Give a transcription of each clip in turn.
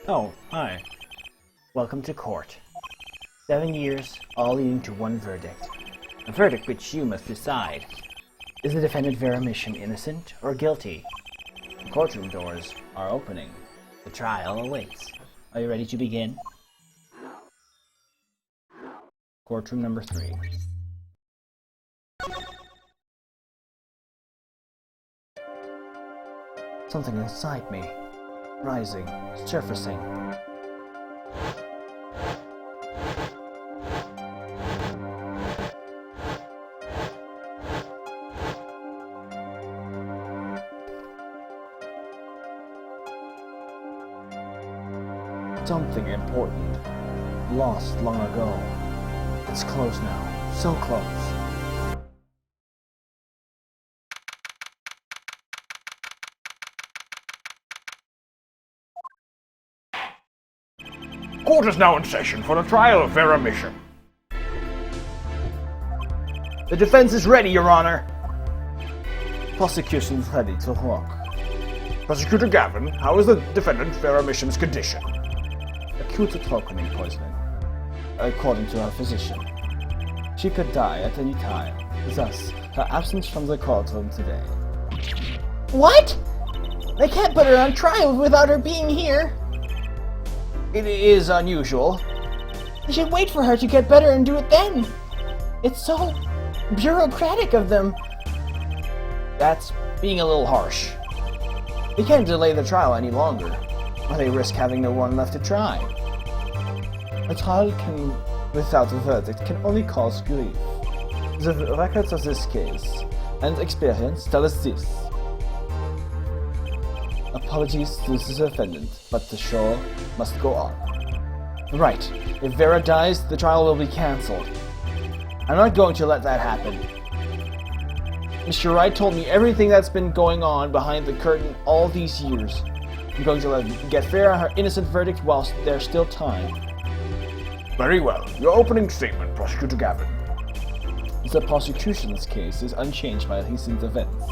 Oh, hi. Welcome to court. 7 years, all leading to one verdict. A verdict which you must decide. Is the defendant Vera Mission innocent or guilty? The courtroom doors are opening. The trial awaits. Are you ready to begin? Courtroom number 3. Something inside me. Rising, surfacing. Something important. Lost long ago. It's close now. So close. Court is now in session for the trial of Vera Mission. The defense is ready, Your Honor. Prosecution is ready to work. Prosecutor Gavin, how is the defendant Vera Mission's condition? Acute troponin poisoning, according to her physician. She could die at any time, thus her absence from the courtroom today. What? They can't put her on trial without her being here. It is unusual. They should wait for her to get better and do it then. It's so bureaucratic of them. That's being a little harsh. They can't delay the trial any longer, or they risk having no one left to try. A trial without a verdict can only cause grief. The records of this case and experience tell us this. Apologies to the defendant, but the show must go on. Right, if Vera dies, the trial will be cancelled. I'm not going to let that happen. Mr. Wright told me everything that's been going on behind the curtain all these years. I'm going to get Vera her innocent verdict whilst there's still time. Very well. Your opening statement, Prosecutor Gavin. The prosecution's case is unchanged by recent events.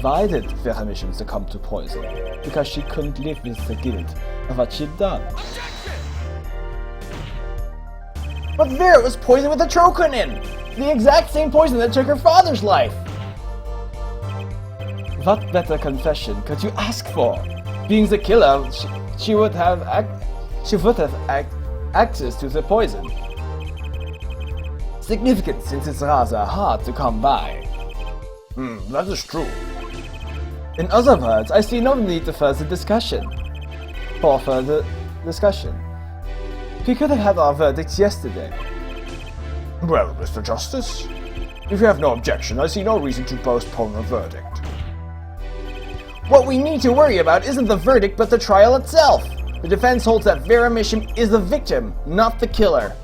Why did Vera Mission succumb to poison? Because she couldn't live with the guilt of what she'd done. But Vera was poisoned with a troponin! The exact same poison that took her father's life! What better confession could you ask for? Being the killer, she would have access to the poison. Significant, since it's rather hard to come by. That is true. In other words, I see no need for further discussion. We could have had our verdicts yesterday. Well, Mr. Justice, if you have no objection, I see no reason to postpone the verdict. What we need to worry about isn't the verdict, but the trial itself. The defense holds that Vera Mission is the victim, not the killer.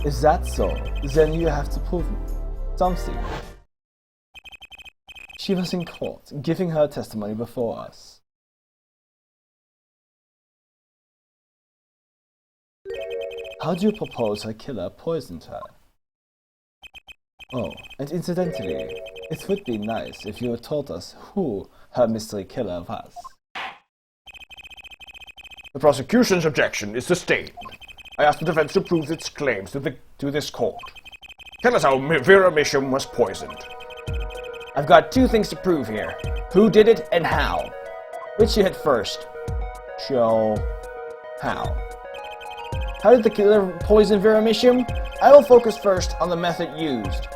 Is that so? Then you have to prove something. She was in court, giving her testimony before us. How do you propose her killer poisoned her? Oh, and incidentally, it would be nice if you had told us who her mystery killer was. The prosecution's objection is sustained. I ask the defense to prove its claims to this court. Tell us how Vera Mission was poisoned. I've got 2 things to prove here. Who did it and how. Which you hit first? Show how. How did the killer poison Vera Mission? I will focus first on the method used.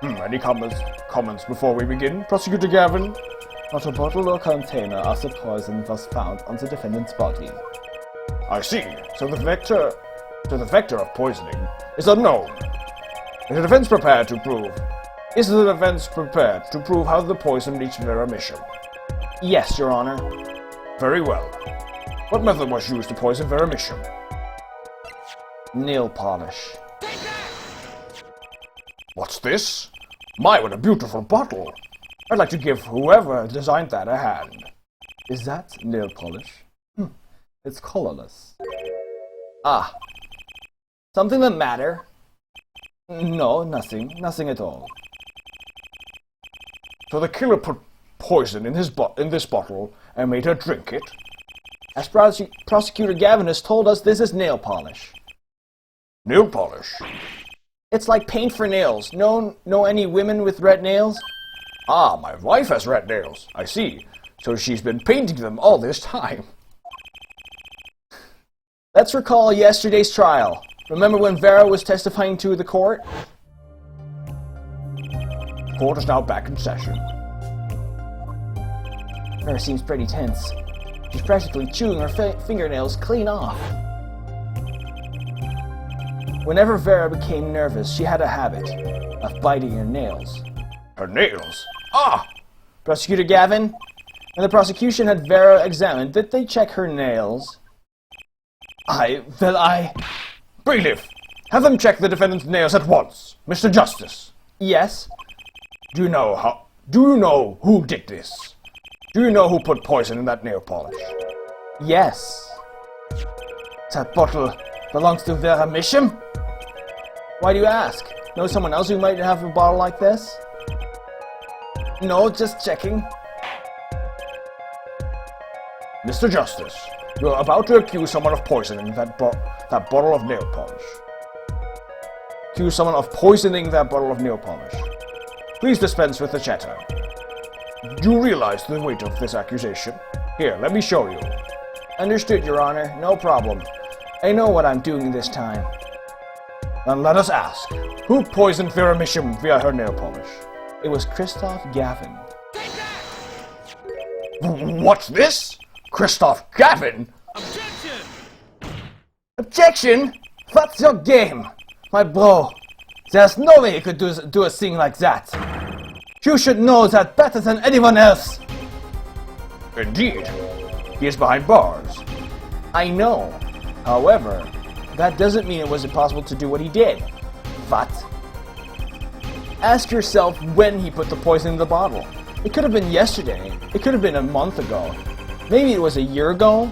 Any comments before we begin, Prosecutor Gavin? Not a bottle or container of the poison was found on the defendant's body. I see. So the vector of poisoning is unknown. Is the defense prepared to prove how the poison reached Vera Mission? Yes, Your Honor. Very well. What method was used to poison Vera Mission? Nail polish. What's this? My, what a beautiful bottle! I'd like to give whoever designed that a hand. Is that nail polish? It's colorless. Ah. Something the matter? No, nothing. Nothing at all. So the killer put poison in this bottle and made her drink it? As Prosecutor Gavin has told us, this is nail polish. Nail polish? It's like paint for nails. Know any women with red nails? Ah, my wife has red nails. I see. So she's been painting them all this time. Let's recall yesterday's trial. Remember when Vera was testifying to the court? The court is now back in session. Vera seems pretty tense. She's practically chewing her fingernails clean off. Whenever Vera became nervous, she had a habit of biting her nails. Her nails? Ah! Prosecutor Gavin, when the prosecution had Vera examined, did they check her nails? Bailiff, have them check the defendant's nails at once. Mr. Justice. Yes. Do you know who did this? Do you know who put poison in that nail polish? Yes. That bottle belongs to Vera Misham? Why do you ask? Know someone else who might have a bottle like this? No, just checking. Mr. Justice, you're about to accuse someone of poisoning that bottle of nail polish. Accuse someone of poisoning that bottle of nail polish. Please dispense with the chatter. Do you realize the weight of this accusation? Here, let me show you. Understood, Your Honor. No problem. I know what I'm doing this time. Then let us ask, who poisoned Vera Misham via her nail polish? It was Christoph Gavin. What's this? Christoph Gavin? Objection? What's your game? My bro, there's no way you could do a thing like that. You should know that better than anyone else. Indeed. He is behind bars. I know. However, that doesn't mean it was impossible to do what he did. What? Ask yourself when he put the poison in the bottle. It could have been yesterday. It could have been a month ago. Maybe it was a year ago.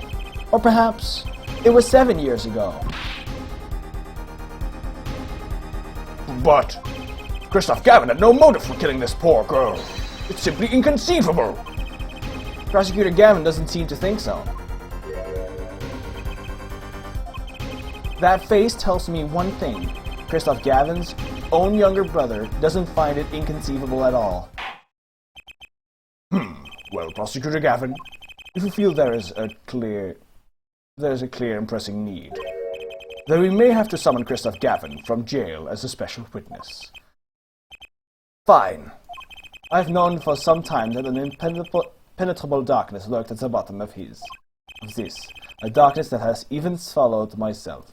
Or perhaps it was 7 years ago. But Christoph Gavin had no motive for killing this poor girl. It's simply inconceivable. Prosecutor Gavin doesn't seem to think so. That face tells me one thing. Christoph Gavin's own younger brother doesn't find it inconceivable at all. Well, Prosecutor Gavin, if you feel there is a clear and pressing need, then we may have to summon Christoph Gavin from jail as a special witness. Fine. I've known for some time that an impenetrable darkness lurked at the bottom of this. A darkness that has even swallowed myself.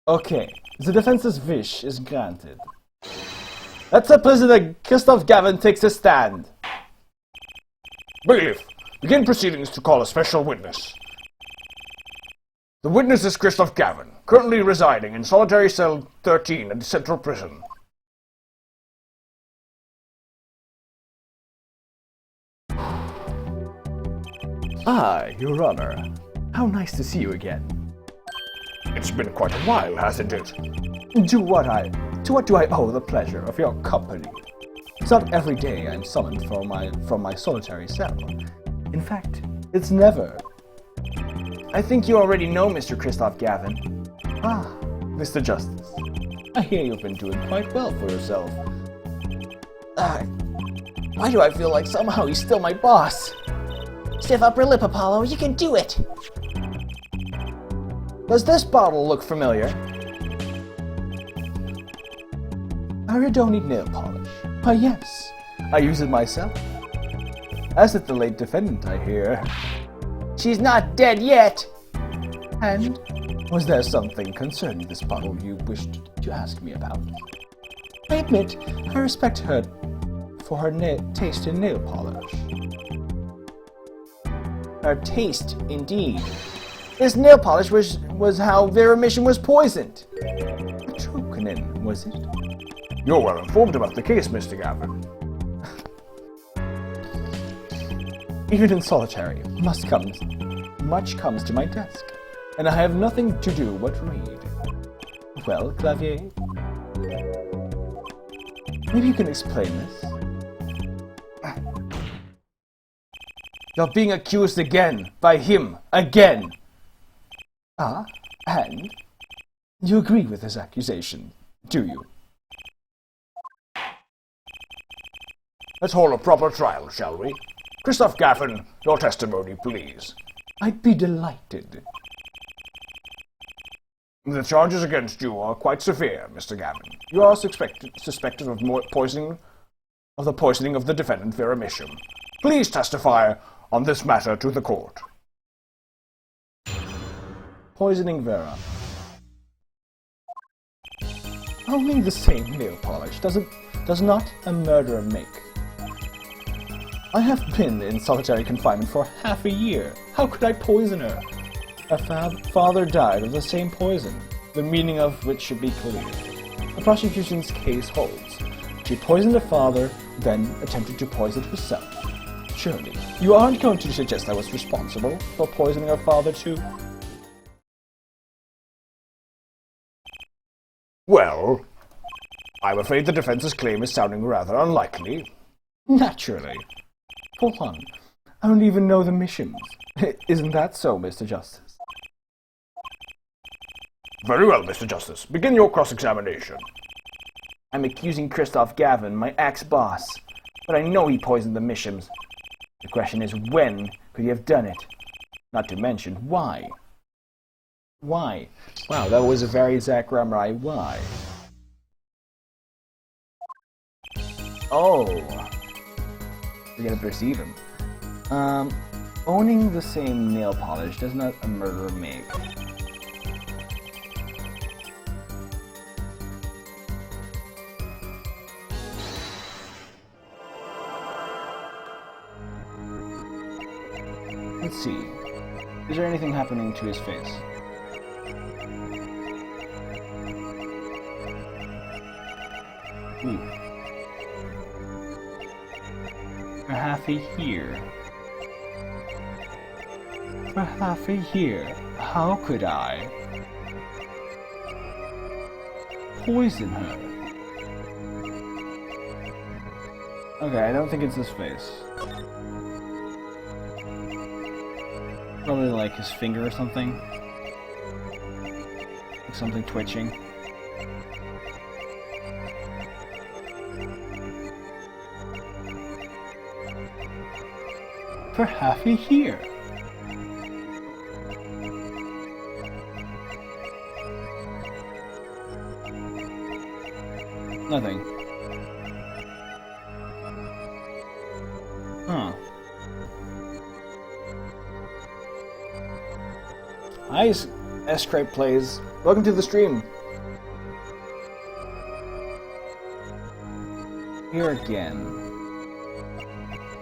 Okay, the defense's wish is granted. Let the prisoner Christoph Gavin takes a stand. Bailiff, begin proceedings to call a special witness. The witness is Christoph Gavin, currently residing in solitary cell 13 at the Central Prison. Ah, Your Honor. How nice to see you again. It's been quite a while, hasn't it? To what do I owe the pleasure of your company? It's not every day I'm summoned from my solitary cell. In fact, it's never. I think you already know Mr. Christoph Gavin. Ah, Mr. Justice. I hear you've been doing quite well for yourself. Why do I feel like somehow he's still my boss? Stiff upper lip, Apollo. You can do it. Does this bottle look familiar? I don't need nail polish. Why, yes. I use it myself. As did the late defendant, I hear. She's not dead yet. And was there something concerning this bottle you wished to ask me about? I admit, I respect her for her taste in nail polish. Her taste, indeed. This nail polish was how Vera Misham was poisoned. Trocanin, was it? You're well informed about the case, Mr. Gavin. Even in solitary, much comes to my desk, and I have nothing to do but read. Well, Clavier? Maybe you can explain this? You're being accused again, by him, again! Ah, and? You agree with this accusation, do you? Let's hold a proper trial, shall we? Christoph Gavin, your testimony, please. I'd be delighted. The charges against you are quite severe, Mr. Gavin. You are suspected of poisoning of the defendant Vera Misham. Please testify on this matter to the court. Poisoning Vera. Owning the same nail polish does not a murderer make. I have been in solitary confinement for half a year. How could I poison her? Her father died of the same poison, the meaning of which should be clear. The prosecution's case holds. She poisoned her father, then attempted to poison herself. Surely, you aren't going to suggest I was responsible for poisoning her father too? Well, I'm afraid the defense's claim is sounding rather unlikely. Naturally. Hold on. I don't even know the Mishams. Isn't that so, Mr. Justice? Very well, Mr. Justice. Begin your cross-examination. I'm accusing Christoph Gavin, my ex-boss, but I know he poisoned the Mishams. The question is, when could he have done it? Not to mention, why? Why? Wow, that was a very Zach Ramurai why. Oh. We're gonna perceive him. Owning the same nail polish does not a murderer make. Let's see. Is there anything happening to his face? Ooh. For half a year. For half a year. How could I poison her? Okay, I don't think it's his face. Probably like his finger or something. Like something twitching. For half a year. Nothing. Huh. Hi, S-Cripe Plays. Welcome to the stream. Here again.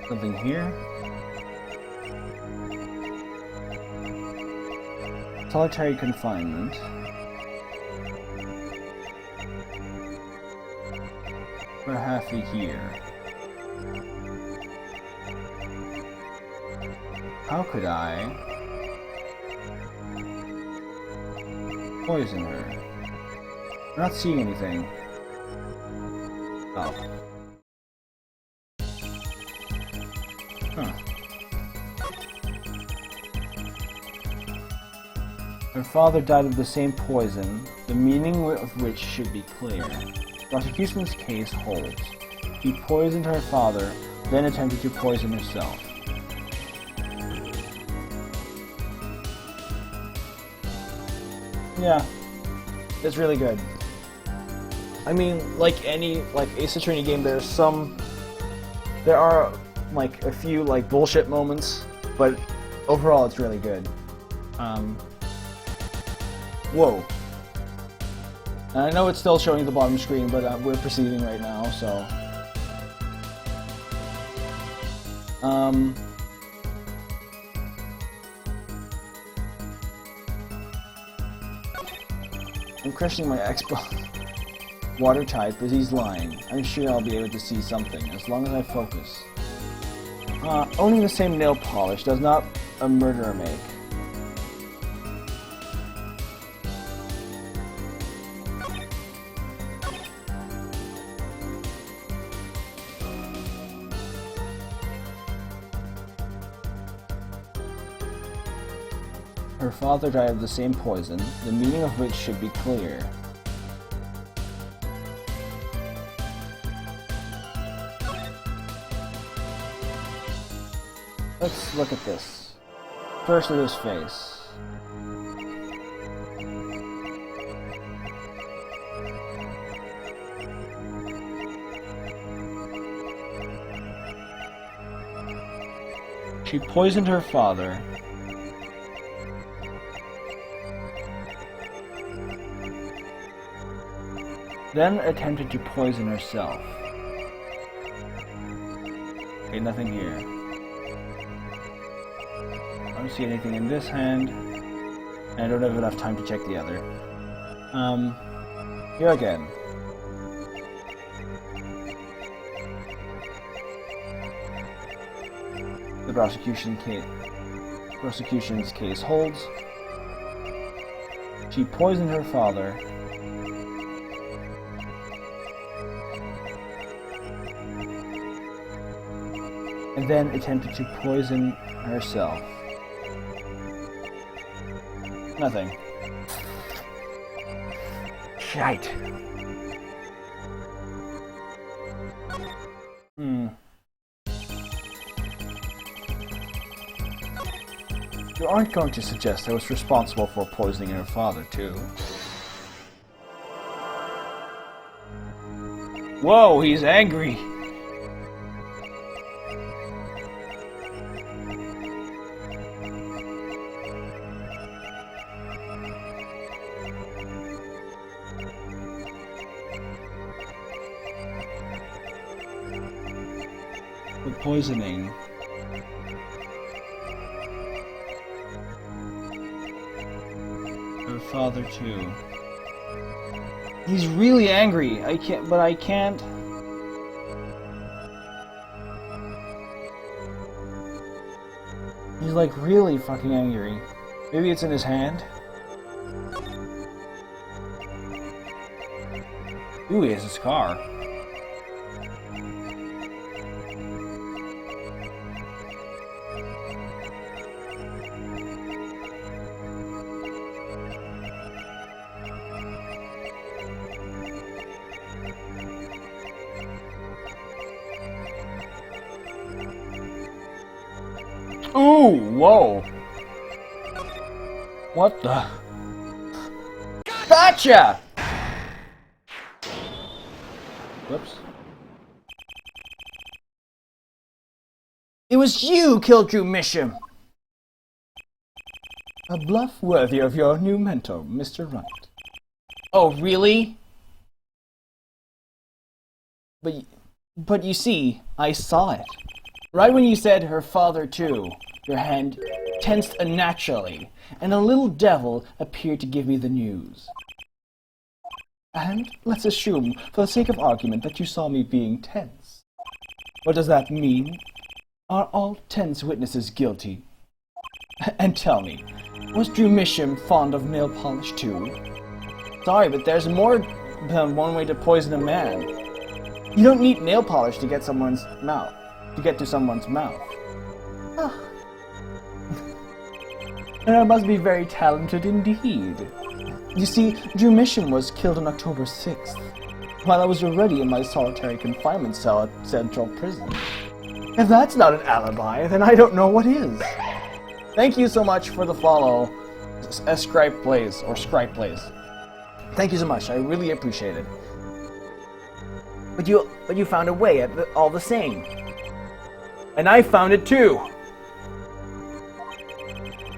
Something here. Solitary confinement. For half a year. How could I poison her? I'm not seeing anything. Oh. Huh. Her father died of the same poison, the meaning of which should be clear. Prosecution's case holds. He poisoned her father, then attempted to poison herself. Yeah, it's really good. I mean, like any Ace Attorney game, there are like a few like bullshit moments, but overall it's really good. Whoa. And I know it's still showing the bottom screen, but we're proceeding right now, so. I'm crushing my Xbox. Watertight, but he's lying. I'm sure I'll be able to see something, as long as I focus. Owning the same nail polish does not a murderer make. her father died of the same poison, the meaning of which should be clear. Let's look at this. First, at his face. She poisoned her father. Then attempted to poison herself. Okay, nothing here. I don't see anything in this hand. And I don't have enough time to check the other. Here again. The prosecution's case holds. She poisoned her father. And then attempted to poison herself. Nothing. Shite. You aren't going to suggest I was responsible for poisoning her father, too. Whoa, he's angry! The poisoning. Her father too. He's really angry. I can't. He's like really fucking angry. Maybe it's in his hand. Ooh, he has a scar. Ooh, whoa. What the? Gotcha! Whoops. It was you who killed Drew Misham! A bluff worthy of your new mentor, Mr. Wright. Oh, really? But you see, I saw it. Right when you said her father too, your hand tensed unnaturally, and a little devil appeared to give me the news. And let's assume, for the sake of argument, that you saw me being tense. What does that mean? Are all tense witnesses guilty? And tell me, was Drew Misham fond of nail polish too? Sorry, but there's more than one way to poison a man. You don't need nail polish to get someone's mouth. To get to someone's mouth. Ah. And I must be very talented indeed. You see, Drew Misham was killed on October 6th, while I was already in my solitary confinement cell at Central Prison. If that's not an alibi, then I don't know what is. Thank you so much for the follow, Scripe Plays, or Scripe Plays. Thank you so much, I really appreciate it. But you found a way all the same. And I found it too!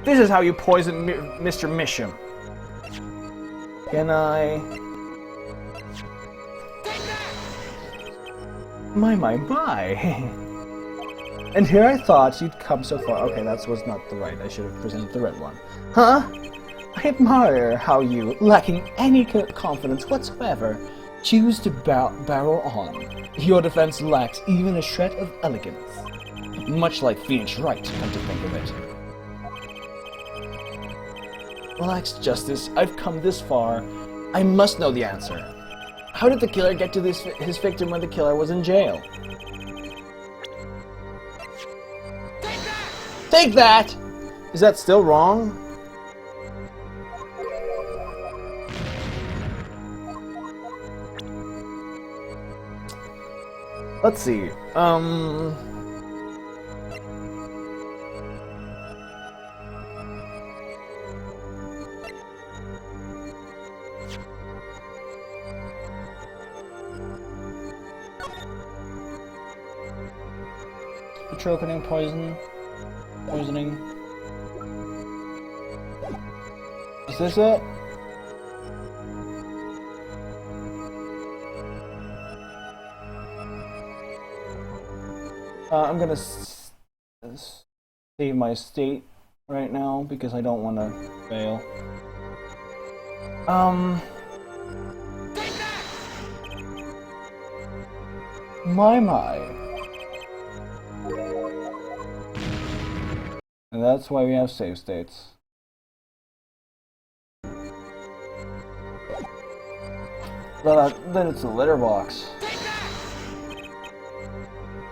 This is how you poison Mr. Misham. Can I... My. And here I thought you'd come so far. Okay, that was not the right. I should have presented the red one. Huh? I admire how you, lacking any confidence whatsoever, choose to barrel on. Your defense lacks even a shred of elegance. Much like Phoenix Wright, come to think of it. Relax, Justice. I've come this far. I must know the answer. How did the killer get to his victim when the killer was in jail? Take that! Is that still wrong? Let's see. Petrokening poisoning. Is this it? I'm gonna save my state right now because I don't want to fail. My. And that's why we have save states. But then it's a litter box.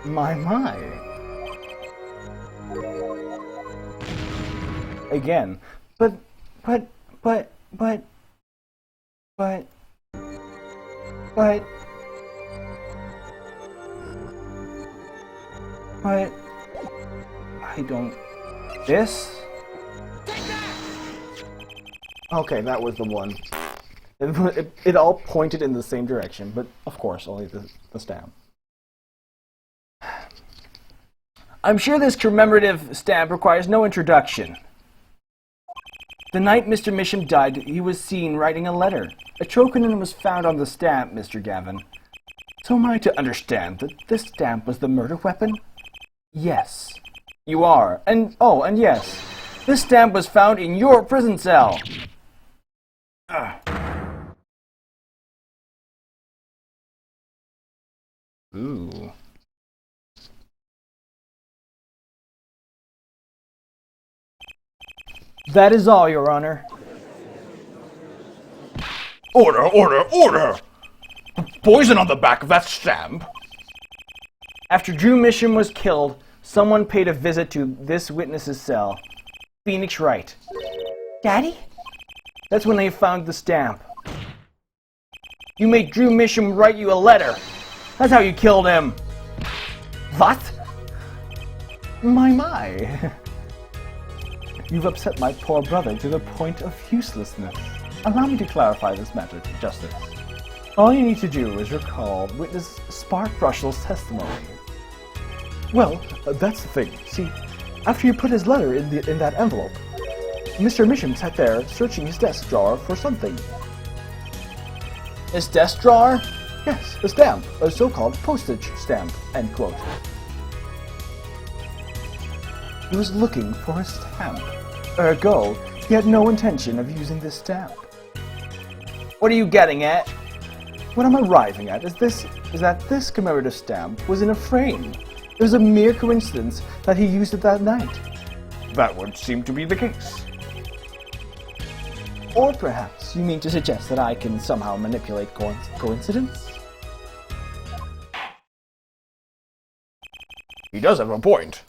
My. Again. But. I don't. This? Okay, that was the one. It all pointed in the same direction, but of course, only the stamp. I'm sure this commemorative stamp requires no introduction. The night Mr. Misham died, he was seen writing a letter. A trochonin was found on the stamp, Mr. Gavin. So am I to understand that this stamp was the murder weapon? Yes. You are. And yes. This stamp was found in your prison cell. Ooh. That is all, Your Honor. Order! Poison on the back of that stamp. After Drew Misham was killed, someone paid a visit to this witness's cell. Phoenix Wright. Daddy? That's when they found the stamp. You made Drew Misham write you a letter. That's how you killed him. What? My. You've upset my poor brother to the point of uselessness. Allow me to clarify this matter, Justice. All you need to do is recall witness Spark Russell's testimony. Well, that's the thing. See, after you put his letter in that envelope, Mr. Misham sat there searching his desk drawer for something. His desk drawer? Yes, a stamp, a so-called postage stamp, end quote. He was looking for a stamp. Ergo, he had no intention of using this stamp. What are you getting at? What I'm arriving at is that this commemorative stamp was in a frame. It was a mere coincidence that he used it that night. That would seem to be the case. Or perhaps you mean to suggest that I can somehow manipulate coincidence? He does have a point.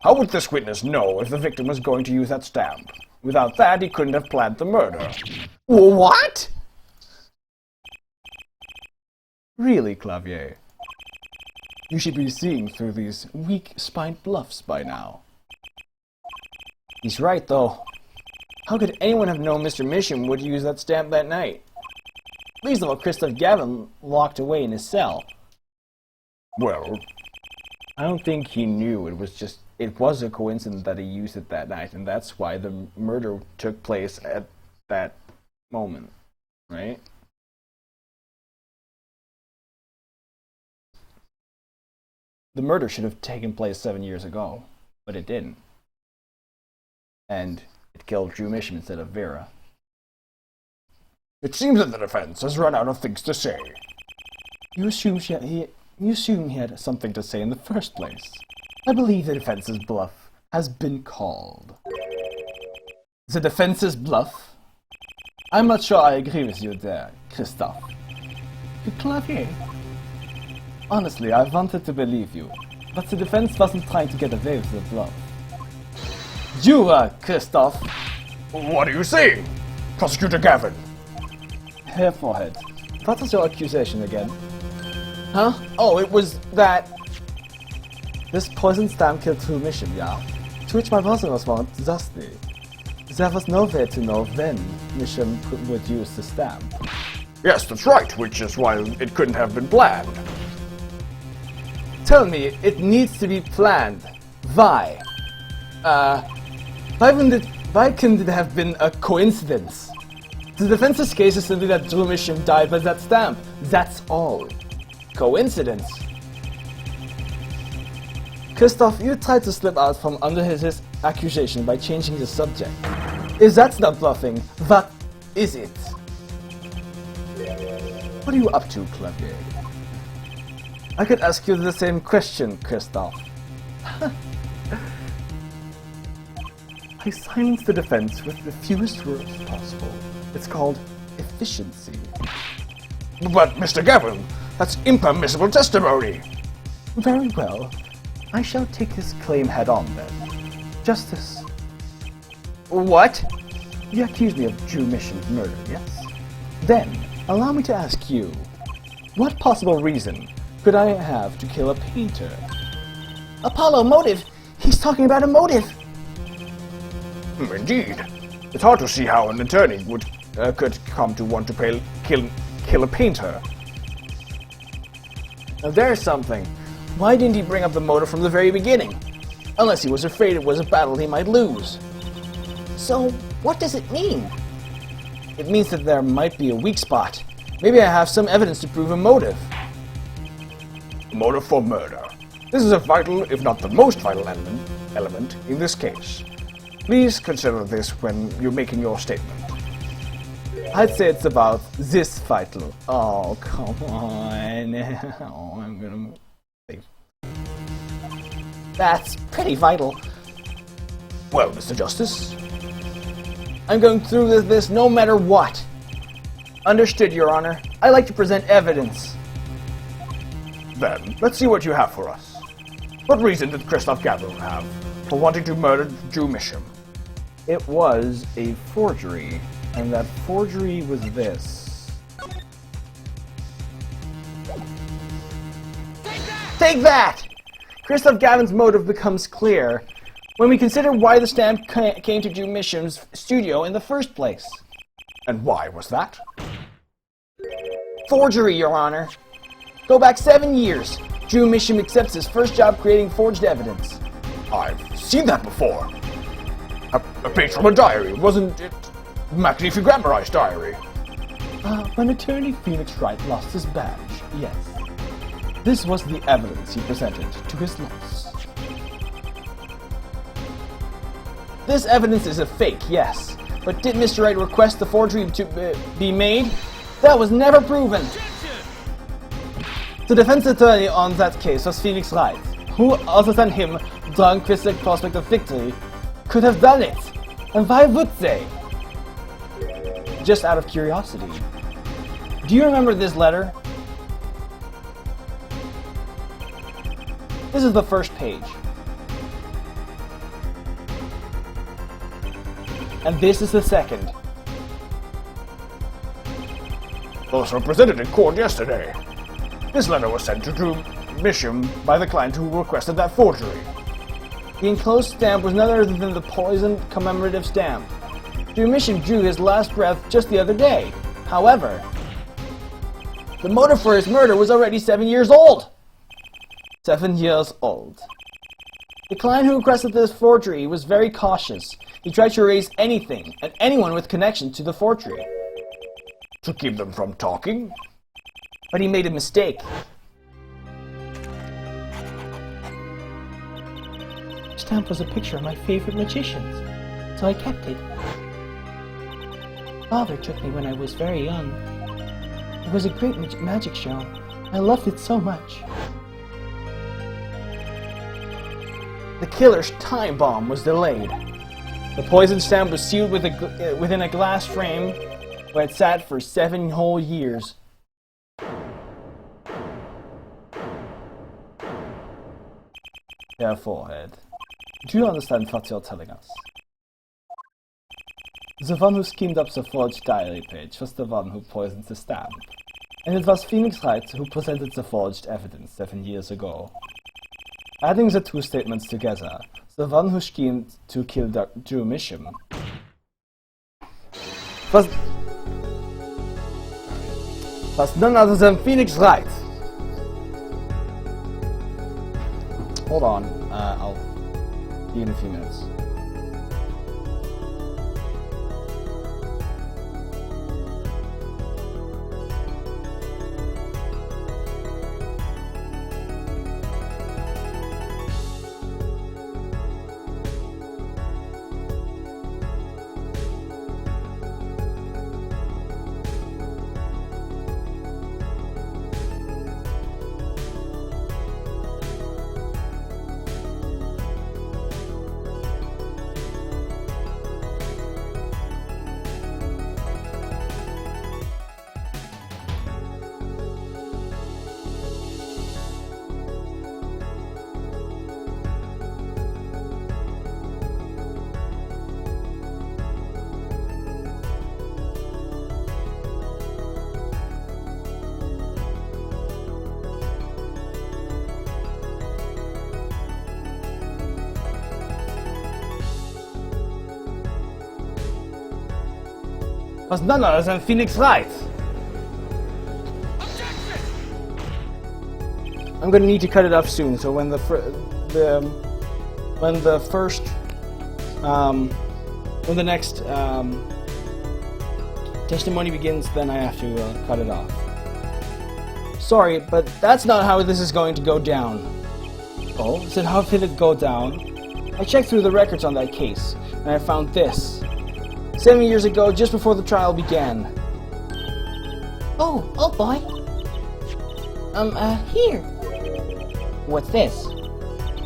How would this witness know if the victim was going to use that stamp? Without that, he couldn't have planned the murder. What? Really, Clavier? You should be seeing through these weak-spined bluffs by now. He's right, though. How could anyone have known Mr. Misham would use that stamp that night? Least of all, Christoph Gavin locked away in his cell. Well, I don't think he knew. It was a coincidence that he used it that night, and that's why the murder took place at that moment, right? The murder should have taken place 7 years ago, but it didn't. And it killed Drew Misham instead of Vera. it seems that the defense has run out of things to say. You assume he had something to say in the first place. I believe the defense's bluff has been called. The defense's bluff? I'm not sure I agree with you there, Christophe. Clavier. Honestly, I wanted to believe you, but the defense wasn't trying to get away with the bluff. You are, Christophe! What are you saying, Prosecutor Gavin? Hair forehead. What was your accusation again? Huh? Oh, it was that... This poison stamp killed two mission, yeah. To which my boss was want dusty. There was no way to know when mission would use the stamp. Yes, that's right, which is why it couldn't have been planned. Tell me, it needs to be planned. Why? Why couldn't it have been a coincidence? The defense's case is simply that Drew Mission died by that stamp. That's all. Coincidence. Christoph, you tried to slip out from under his accusation by changing the subject. If that's not bluffing, what is it? What are you up to, Clavier? I could ask you the same question, Christoph. I silenced the defense with the fewest words possible. It's called efficiency. But, Mr. Gavin, that's impermissible testimony. Very well. I shall take this claim head on then. Justice. What? You accuse me of Drew Mission's murder, yes? Then, allow me to ask you, what possible reason could I have to kill a painter? Apollo, motive! He's talking about a motive! Indeed. It's hard to see how an attorney could come to want to kill a painter. Now there's something. Why didn't he bring up the motive from the very beginning? Unless he was afraid it was a battle he might lose. So, what does it mean? It means that there might be a weak spot. Maybe I have some evidence to prove a motive. Motive for murder. This is a vital, if not the most vital element in this case. Please consider this when you're making your statement. I'd say it's about this vital. Oh, come on. Oh, I'm gonna... That's pretty vital. Well, Mr. Justice? I'm going through with this no matter what. Understood, Your Honor. I like to present evidence. Then, let's see what you have for us. What reason did Christoph Gavin have for wanting to murder Drew Mission? It was a forgery, and that forgery was this. Take that! Christoph Gavin's motive becomes clear when we consider why the stamp came to Drew Mission's studio in the first place. And why was that? Forgery, Your Honor. Go back 7 years. Drew Mission accepts his first job creating forged evidence. I've seen that before. A page from a diary, wasn't it? McNeefy Grammarized diary. When attorney Phoenix Wright lost his badge, yes. This was the evidence he presented to his loss. This evidence is a fake, yes. But did Mr. Wright request the forgery to be made? That was never proven. The defense attorney on that case was Phoenix Wright, who, other than him, drunk with the prospect of victory, could have done it. And why would they? Just out of curiosity. Do you remember this letter? This is the first page. And this is the second. Both were presented in court yesterday. This letter was sent to Drew Mission by the client who requested that forgery. The enclosed stamp was none other than the poisoned commemorative stamp. Drew Mission drew his last breath just the other day. However, the motive for his murder was already 7 years old. 7 years old. The client who requested this forgery was very cautious. He tried to erase anything and anyone with connection to the forgery. To keep them from talking? But he made a mistake. The stamp was a picture of my favorite magicians, so I kept it. Father took me when I was very young. It was a great magic show. I loved it so much. The killer's time bomb was delayed. The poison stamp was sealed within a glass frame where it sat for 7 whole years. Their forehead. Do you understand what you're telling us? The one who schemed up the forged diary page was the one who poisoned the stamp. And it was Phoenix Wright who presented the forged evidence 7 years ago. Adding the two statements together, the one who schemed to kill Drew Misham was none other than Phoenix Wright. Hold on, I'll see you in a few minutes. Was none other than Phoenix Wright. I'm gonna need to cut it off soon, so when the next testimony begins, then I have to cut it off. Sorry, but that's not how this is going to go down. Oh, so how did it go down? I checked through the records on that case, and I found this. 7 years ago, just before the trial began. Oh boy. Here. What's this?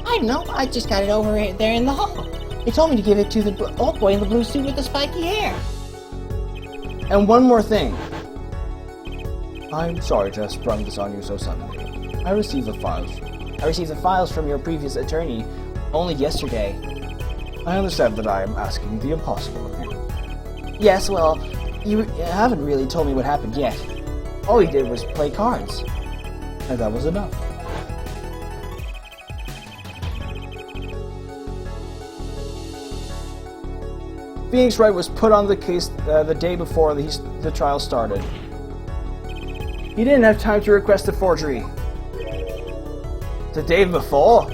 I don't know, I just got it over there in the hall. They told me to give it to the old boy in the blue suit with the spiky hair. And one more thing. I'm sorry to have sprung this on you so suddenly. I received the files from your previous attorney only yesterday. I understand that I am asking the impossible of you. Yes, well, you haven't really told me what happened yet. All he did was play cards. And that was enough. Phoenix Wright was put on the case the day before the trial started. He didn't have time to request a forgery. The day before?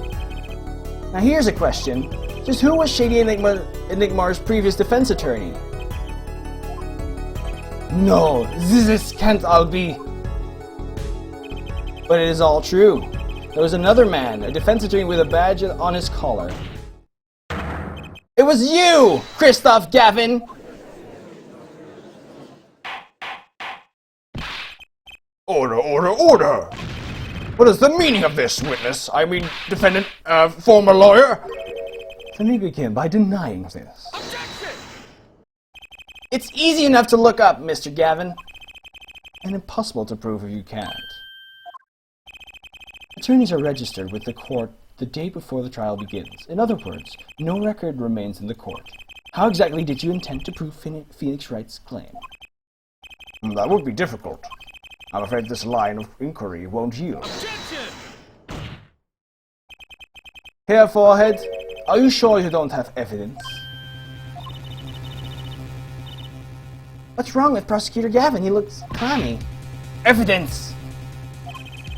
Now here's a question. Just who was Shady Enigmar's previous defense attorney? No, this can't all be. But it is all true. There was another man, a defense attorney with a badge on his collar. It was you, Christoph Gavin! Order, order, order! What is the meaning of this, witness? I mean, defendant, former lawyer? Let me begin by denying this. It's easy enough to look up, Mr. Gavin. And impossible to prove if you can't. Attorneys are registered with the court the day before the trial begins. In other words, no record remains in the court. How exactly did you intend to prove Phoenix Wright's claim? That would be difficult. I'm afraid this line of inquiry won't yield. Here, Forehead, are you sure you don't have evidence? What's wrong with Prosecutor Gavin? He looks clammy. Evidence!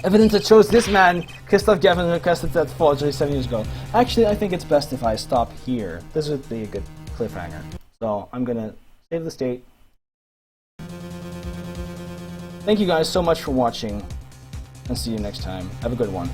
Evidence that shows this man, Christoph Gavin, requested that forgery 7 years ago. Actually, I think it's best if I stop here. This would be a good cliffhanger. So, I'm gonna save the state. Thank you guys so much for watching, and see you next time. Have a good one.